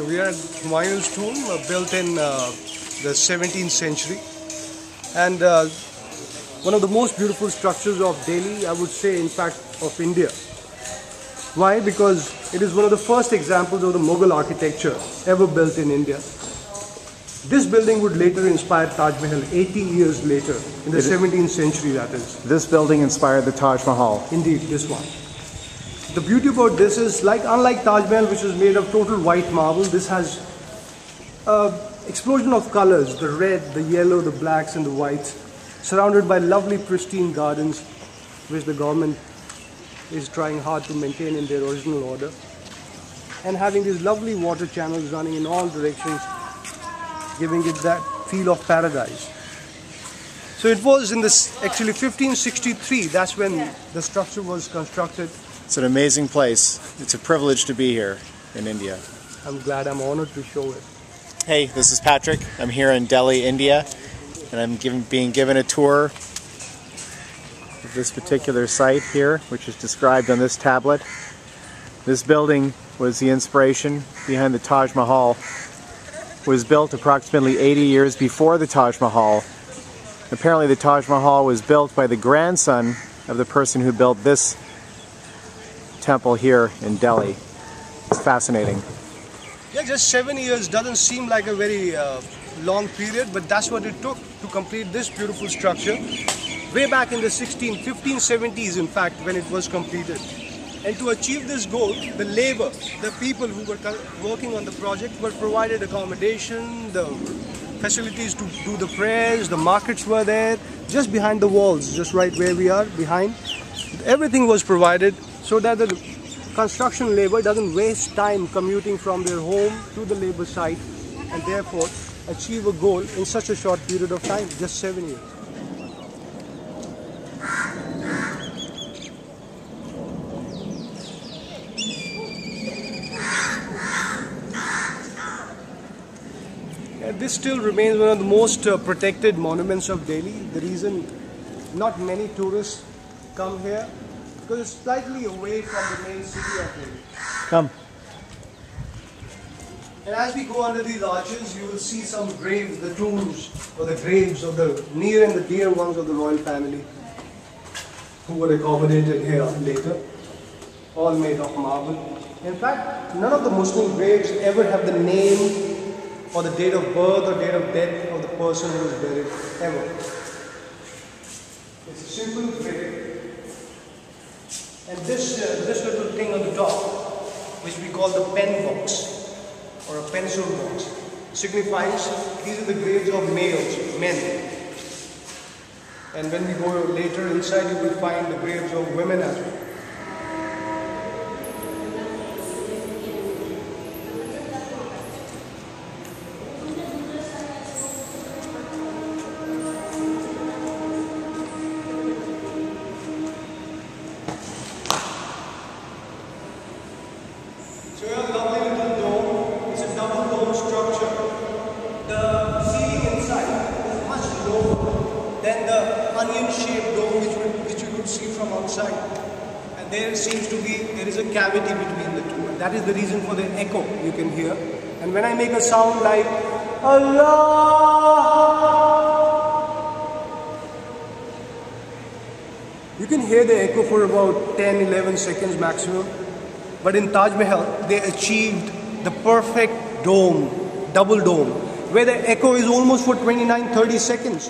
we are at Humayun's tomb, built in the 17th century, and one of the most beautiful structures of Delhi, I would say, in fact, of India. Why? Because it is one of the first examples of the Mughal architecture ever built in India. This building would later inspire Taj Mahal 80 years later, in the 17th century, that is. This building inspired the Taj Mahal. Indeed, this one. The beauty about this is, unlike Taj Mahal, which is made of total white marble, this has an explosion of colors, the red, the yellow, the blacks and the whites, surrounded by lovely pristine gardens, which the government is trying hard to maintain in their original order, and having these lovely water channels running in all directions, giving it that feel of paradise. So it was in this, actually 1563, that's when the structure was constructed. It's an amazing place. It's a privilege to be here in India. I'm glad, I'm honored to show it. Hey, this is Patrick. I'm here in Delhi, India, and I'm being given a tour of this particular site here, which is described on this tablet. This building was the inspiration behind the Taj Mahal. It was built approximately 80 years before the Taj Mahal. Apparently the Taj Mahal was built by the grandson of the person who built this temple here in Delhi. It's fascinating. Yeah, just 7 years doesn't seem like a very long period, but that's what it took to complete this beautiful structure. Way back in the 1570s, in fact, when it was completed. And to achieve this goal, the labor, the people who were working on the project were provided accommodation, the facilities to do the prayers, the markets were there, just behind the walls, just right where we are, behind. Everything was provided so that the construction labor doesn't waste time commuting from their home to the labor site, and therefore achieve a goal in such a short period of time, just 7 years. This still remains one of the most protected monuments of Delhi. The reason not many tourists come here, because it's slightly away from the main city of Delhi. Come. And as we go under these arches, you will see some graves, the tombs or the graves of the near and the dear ones of the royal family who were accommodated here later, all made of marble. In fact, none of the Muslim graves ever have the name or the date of birth or date of death of the person who was buried, ever. It's a simple grave. And this little thing on the top, which we call the pen box or a pencil box, signifies these are the graves of males, men. And when we go later inside, you will find the graves of women as well. So we have a lovely little dome. It's a double dome structure. The ceiling inside is much lower than the onion-shaped dome which you could see from outside. And there seems to be, there is a cavity between the two. And that is the reason for the echo you can hear. And when I make a sound like Allah, you can hear the echo for about 10-11 seconds maximum. But in Taj Mahal, they achieved the perfect dome, double dome, where the echo is almost for 29-30 seconds.